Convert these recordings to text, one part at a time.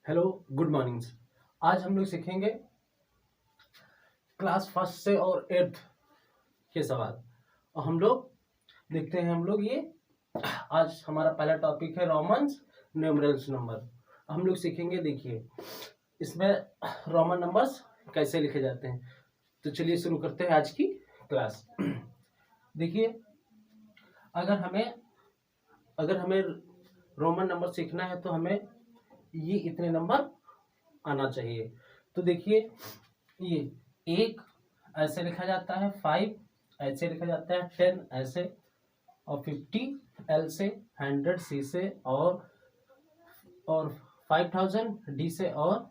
Hello, good morning. आज हम लोग सीखेंगे क्लास फर्स्ट से और एट्थ के सवाल। और हम लोग देखते हैं, हम लोग ये आज हमारा पहला टॉपिक है रोमन्स न्यूमरल्स नंबर। हम लोग सीखेंगे, देखिए इसमें रोमन नंबर्स कैसे लिखे जाते हैं। तो चलिए शुरू करते हैं आज की क्लास। देखिए, अगर हमें रोमन नंबर सीखना है तो हमें ये इतने नंबर आना चाहिए। तो देखिए, ये 1 ऐसे लिखा जाता है, 5 ऐसे लिखा जाता है, 10 ऐसे, और 50 एल से, 100 सी से, और 5000 डी से, और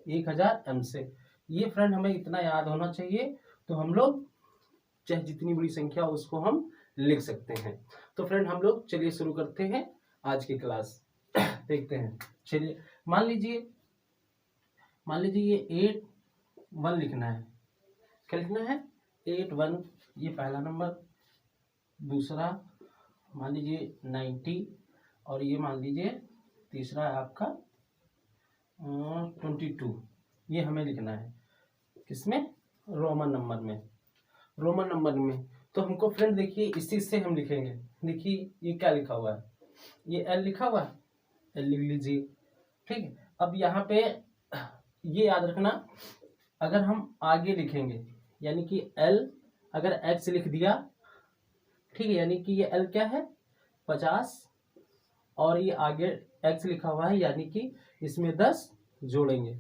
1000 एम से। ये फ्रेंड हमें इतना याद होना चाहिए। तो हम लोग चाहे जितनी बड़ी संख्या हो उसको हम लिख सकते हैं। तो फ्रेंड हम लोग चलिए शुरू करते हैं आज की क्लास। देखते हैं, चलिए मान लीजिए ये 8 1 लिखना है। क्या लिखना है? 8 1, ये पहला नंबर। दूसरा मान लीजिए 90, और ये मान लीजिए तीसरा है आपका 22। ये हमें लिखना है किसमें? रोमन नंबर में। तो हमको फ्रेंड देखिए इसी से हम लिखेंगे। देखिए ये क्या लिखा हुआ है, ये एल लिखा हुआ है, एल लिख लीजिए। ठीक है, अब यहाँ पे ये याद रखना, अगर हम आगे लिखेंगे यानी कि एल अगर एक्स लिख दिया, ठीक है, यानी कि ये एल क्या है 50, और ये आगे एक्स लिखा हुआ है, यानी कि इसमें 10 जोड़ेंगे।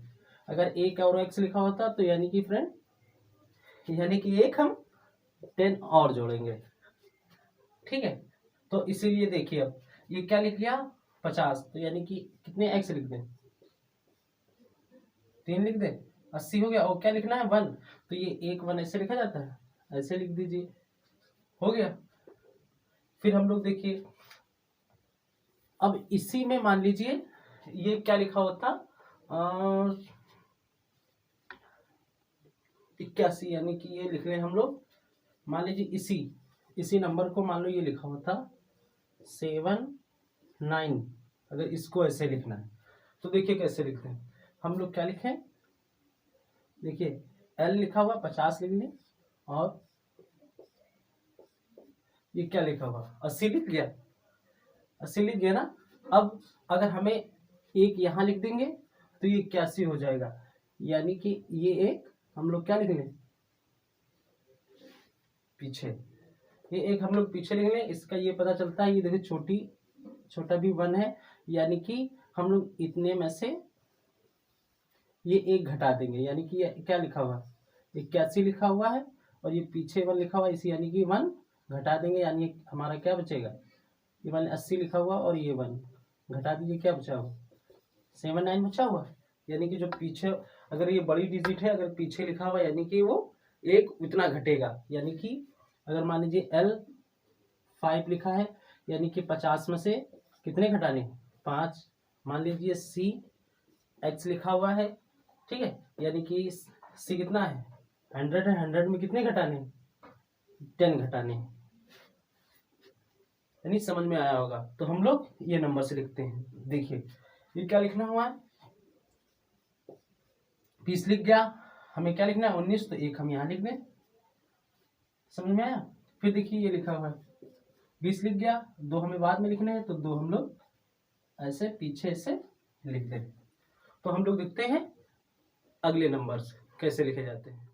अगर एक और एक्स लिखा होता तो यानी कि फ्रेंड एक हम 10 और जोड़ेंगे। ठीक है, तो इसीलिए देखिए अब ये क्या लिख लिया 50, तो यानी कि कितने एक्स लिख दें? 3 लिख दें, 80 हो गया। और क्या लिखना है 1, तो ये 1 1 ऐसे लिखा जाता है, ऐसे लिख दीजिए, हो गया। फिर हम लोग देखिए, अब इसी में मान लीजिए ये क्या लिखा होता 81, यानी कि ये लिख लें हम लोग। मान लीजिए इसी नंबर को मान लो ये लिखा होता 7 9। अगर इसको ऐसे लिखना है तो देखिए कैसे लिखते हैं हम लोग। क्या लिखें? देखिए एल लिखा हुआ 50 लिख लें, और ये क्या लिखा हुआ 80 लिख गया, 80 लिख गया ना। अब अगर हमें एक यहाँ लिख देंगे तो ये 81 हो जाएगा, यानी कि ये एक हम लोग क्या लिख लें पीछे, ये एक हम लोग पीछे लिख लें। इसका ये पता चलता है, ये देखिए छोटा भी 1 है, यानी कि हम लोग इतने में से ये एक घटा देंगे, यानी कि ये क्या लिखा हुआ 81 लिखा हुआ है, और ये पीछे 1 लिखा हुआ है, इसी यानी कि 1 घटा देंगे, यानी हमारा क्या बचेगा? ये मान 80 लिखा हुआ और ये 1 घटा दीजिए, क्या बचा हुआ 7 9 बचा हुआ। यानी कि जो पीछे, अगर ये बड़ी डिजिट है, अगर पीछे लिखा हुआ यानी कि वो एक उतना घटेगा। यानी कि अगर मान लीजिए एल 5 लिखा है, यानी कि 50 में से कितने घटाने 5। मान लीजिए सी एक्स लिखा हुआ है, ठीक है, यानी कि सी कितना है 100 है, 100 में कितने घटाने 10 घटाने। यानी समझ में आया होगा। तो हम लोग ये नंबर से लिखते हैं। देखिए ये क्या लिखना हुआ है 20 लिख गया, हमें क्या लिखना है 19, तो एक हम यहाँ लिख दें। समझ में आया? फिर देखिए ये लिखा हुआ है 20 लिख गया, 2 हमें बाद में लिखने हैं, तो 2 हम लोग ऐसे पीछे से लिख दें। तो हम लोग देखते हैं अगले नंबर्स कैसे लिखे जाते हैं।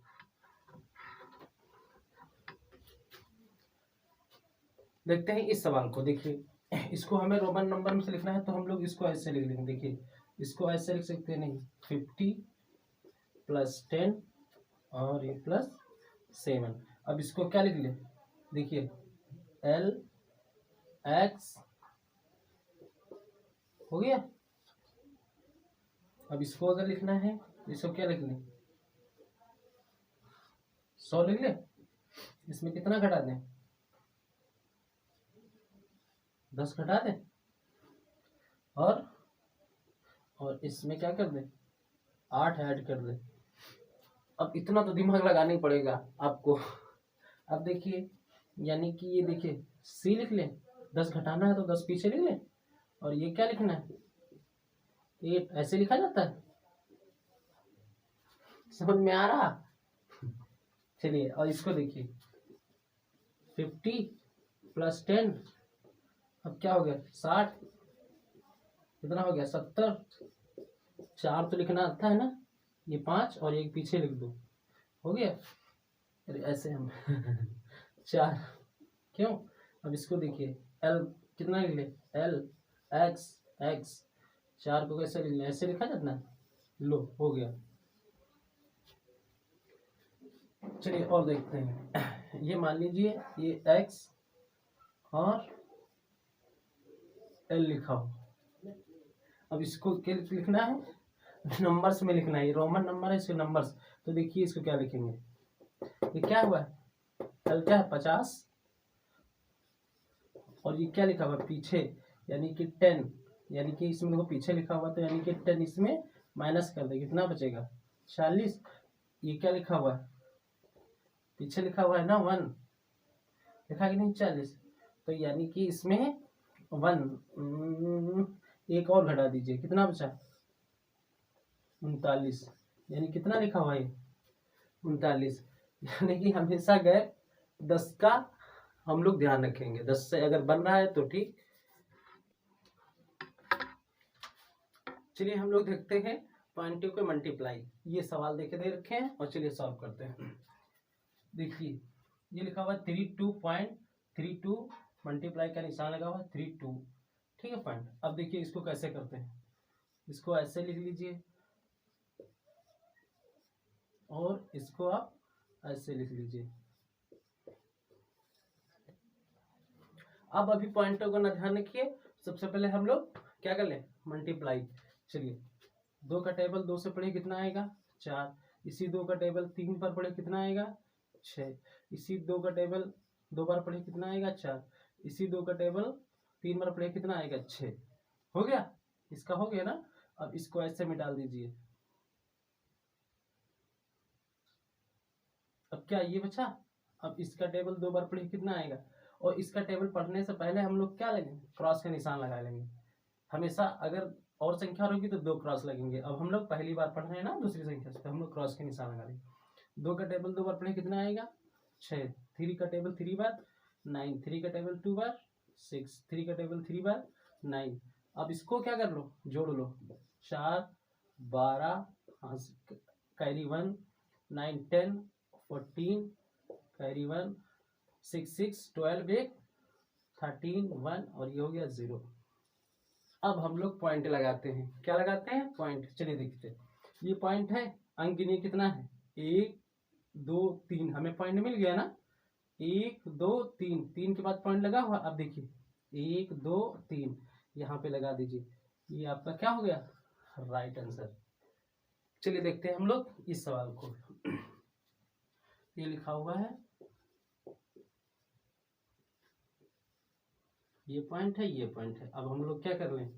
देखते हैं इस सवाल को। देखिए इसको हमें रोमन नंबर में से लिखना है, तो हम लोग इसको ऐसे लिख लेंगे। देखिए इसको ऐसे लिख सकते हैं, नहीं 50 + 10 और ये +7। अब इसको क्या लिख ले? देखिए एल एक्स हो गया। अब इसको अगर लिखना है तो इसको क्या लिख लें 100 लिख ले। इसमें कितना घटा दें 10 घटा दें, और इसमें क्या कर दें 8 ऐड कर दें। अब इतना तो दिमाग लगाना ही पड़ेगा आपको। अब देखिए, यानी कि ये देखिए सी लिख लें, 10 घटाना है तो 10 पीछे लिख लें, और ये क्या लिखना है 8 ऐसे लिखा जाता है, समझ में आ रहा? चलिए और इसको देखिए 50 प्लस 10, अब क्या हो गया 60, कितना हो गया 70, 4 तो लिखना आता है ना, ये 5 और एक पीछे लिख दो, हो गया। अरे ऐसे हम 4, क्यों? अब इसको देखिए L कितना लिख ले, L X X, 4 को कैसे लिखना, ऐसे लिखा जाता है, लो हो गया। चलिए और देखते हैं ये मान लीजिए ये X और L लिखा हो, अब इसको क्या लिखना है, नंबर्स में लिखना है, ये रोमन नंबर है इसके नंबर्स, तो देखिए इसको क्या लिखेंगे, ये क्या हुआ है L क्या है 50, और ये क्या लिखा हुआ है पीछे, यानी कि 10, यानी कि इसमें देखो पीछे लिखा हुआ तो यानी कि 10 इसमें माइनस कर दे, कितना बचेगा 40, ये क्या लिखा हुआ है पीछे लिखा हुआ है ना 1, लिखा कि नहीं 40, तो यानी कि इसमें 1 एक और घटा दीजिए, कितना बचा 39, यानी कितना लिखा हुआ है 39, यानी कि हमेशा गैप 10 का हम लोग ध्यान रखेंगे, 10 से अगर बन रहा है तो ठीक। चलिए हम लोग देखते हैं पॉइंट के मल्टीप्लाई, ये सवाल देखे दे रखे हैं और चलिए सॉल्व करते हैं। देखिए ये लिखा हुआ है 32.32, मल्टीप्लाई का निशान लगा हुआ है 32, ठीक है पॉइंट। अब देखिए इसको कैसे करते हैं, इसको ऐसे लिख लीजिए और इसको आप ऐसे लिख लीजिए। अब अभी पॉइंटों को ना ध्यान रखिए, सबसे पहले हम लोग क्या कर लें मल्टीप्लाई। चलिए 2 का टेबल 2 से पढ़े कितना आएगा 4, इसी 2 का टेबल 3 पर पढ़े कितना आएगा 6, इसी 2 का टेबल 2 बार पढ़े कितना आएगा 4, इसी 2 का टेबल 3 बार पढ़े कितना आएगा 6, हो गया, इसका हो गया ना। अब इसको ऐसे में डाल दीजिए, अब क्या ये बचा, अब इसका टेबल 2 बार पढ़े कितना आएगा, और इसका टेबल पढ़ने से पहले हम लोग क्या लगेंगे क्रॉस का निशान लगा लेंगे, हमेशा अगर और संख्या होगी तो 2 क्रॉस लगेंगे, अब हम लोग पहली बार पढ़ रहे हैं ना दूसरी संख्या से, तो हम लोग क्रॉस के निशान लगा लेंगे। 2 का टेबल 2 बार पढ़े कितना आएगा 6, 3 का टेबल 3 बार 9, 3 का टेबल 2 बार 6, 3 का टेबल 3 बार 9। अब इसको क्या कर लो जोड़ लो, 4 12 कैरी 1 9 10 14 कैरी 1 6 6 12 एक 13 1 और ये हो गया 0। अब हम लोग पॉइंट लगाते हैं, क्या लगाते हैं पॉइंट, चलिए देखते हैं। ये पॉइंट है, अंक गिनिए कितना है 1 2 3, हमें पॉइंट मिल गया ना 1 2 3, 3 के बाद पॉइंट लगा हुआ, अब देखिए 1 2 3 यहाँ पे लगा दीजिए, ये आपका क्या हो गया राइट आंसर। चलिए देखते हैं हम लोग इस सवाल को, ये लिखा हुआ है, ये पॉइंट है ये पॉइंट है। अब हम लोग क्या कर लें,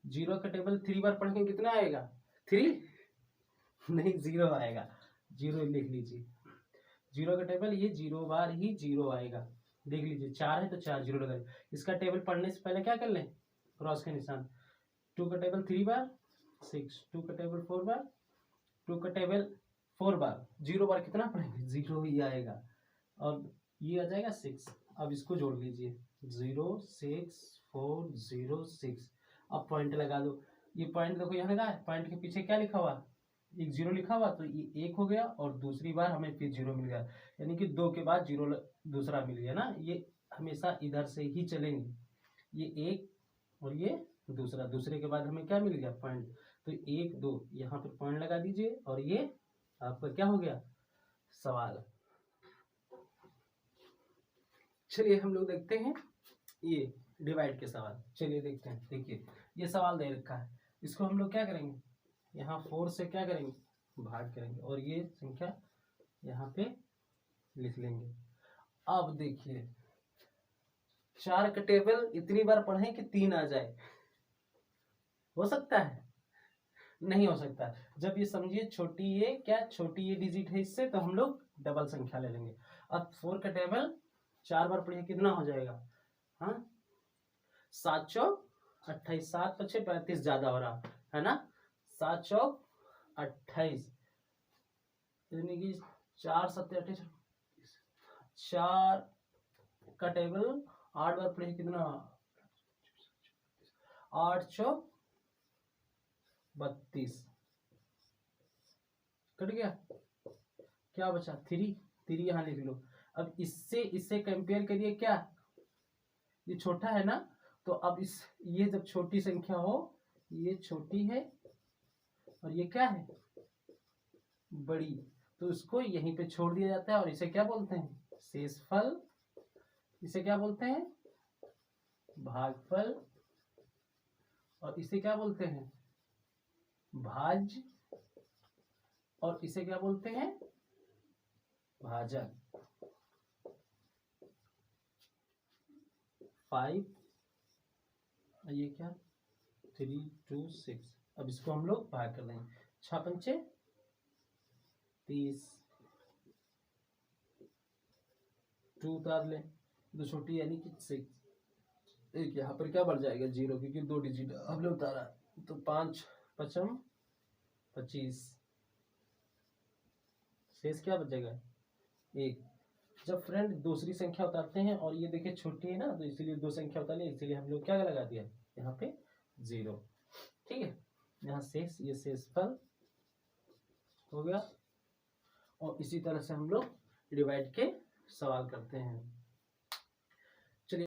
0 का टेबल 3 बार पढ़ेंगे कितना आएगा 3 नहीं 0 आएगा, 0 लिख लीजिए, 0 का टेबल ये 0 बार ही 0 आएगा, देख लीजिए 4 है तो 4 0 लगा, इसका टेबल पढ़ने से पहले क्या कर लें क्रॉस का निशान। 2 का टेबल 3 बार 6, 2 का टेबल 4 बार, 2 का टेबल 4 बार, 0 बार कितना पढ़ेंगे 0 ही आएगा, और ये आ जाएगा 6। अब इसको जोड़ लीजिए 0 6 4 0 6, अब पॉइंट लगा दो, ये पॉइंट देखो यहाँ लगा है, पॉइंट के पीछे क्या लिखा हुआ एक 0 लिखा हुआ, तो ये 1 हो गया और दूसरी बार हमें फिर 0 मिल गया, यानी कि 2 के बाद 0 दूसरा मिल गया ना, ये हमेशा इधर से ही चलेंगे, ये 1 और ये दूसरा, दूसरे के बाद हमें क्या मिल गया पॉइंट, तो 1 2 यहाँ पर पॉइंट लगा दीजिए और ये आपका क्या हो गया सवाल। चलिए हम लोग देखते हैं ये डिवाइड के सवाल, चलिए देखते हैं। देखिए ये सवाल दे रखा है, इसको हम लोग क्या करेंगे यहाँ 4 से क्या करेंगे भाग करेंगे और ये संख्या यहाँ पे लिख लेंगे। अब देखिए 4 का टेबल इतनी बार पढ़ें कि 3 आ जाए, हो सकता है नहीं हो सकता, जब ये समझिए छोटी ये क्या छोटी ये डिजिट है इससे, तो हम लोग डबल संख्या ले लेंगे। अब 4 का टेबल 4 बार पढ़िए कितना हो जाएगा, हाँ 7 28 7 5 35 ज्यादा हो रहा, है ना। 7 चौक 28, यानी कि 4 7 28, 4 का टेबल 8 बार पढ़े कितना, 8 चौक 32, कट गया, क्या बचा 3, 3 यहाँ लिख लो। अब इससे कंपेयर करिए, क्या ये छोटा है ना, तो अब ये जब छोटी संख्या हो, ये छोटी है और ये क्या है बड़ी, तो इसको यहीं पे छोड़ दिया जाता है और इसे क्या बोलते हैं शेषफल, इसे क्या बोलते हैं भागफल, और इसे क्या बोलते हैं भाज्य, और इसे क्या बोलते हैं भाजक। 5, ये क्या 3 2 6, अब इसको हम लोग भाग कर देंगे, 6 पंचे 30, 2 उतार लें, 2 छोटी यानी कि 6, एक यहाँ पर क्या बढ़ जाएगा 0, क्योंकि 2 डिजिट हमने उतारा, तो 5 पचम 25, शेष क्या बचेगा 1। जब फ्रेंड दूसरी संख्या उतारते हैं और ये देखिए छोटी है ना, तो इसीलिए 2 संख्या उतार ली, इसीलिए हम लोग क्या लगा दिया यहाँ पे 0, ठीक है। यहाँ शेष, ये शेषफल हो गया, और इसी तरह से हम लोग डिवाइड के सवाल करते हैं।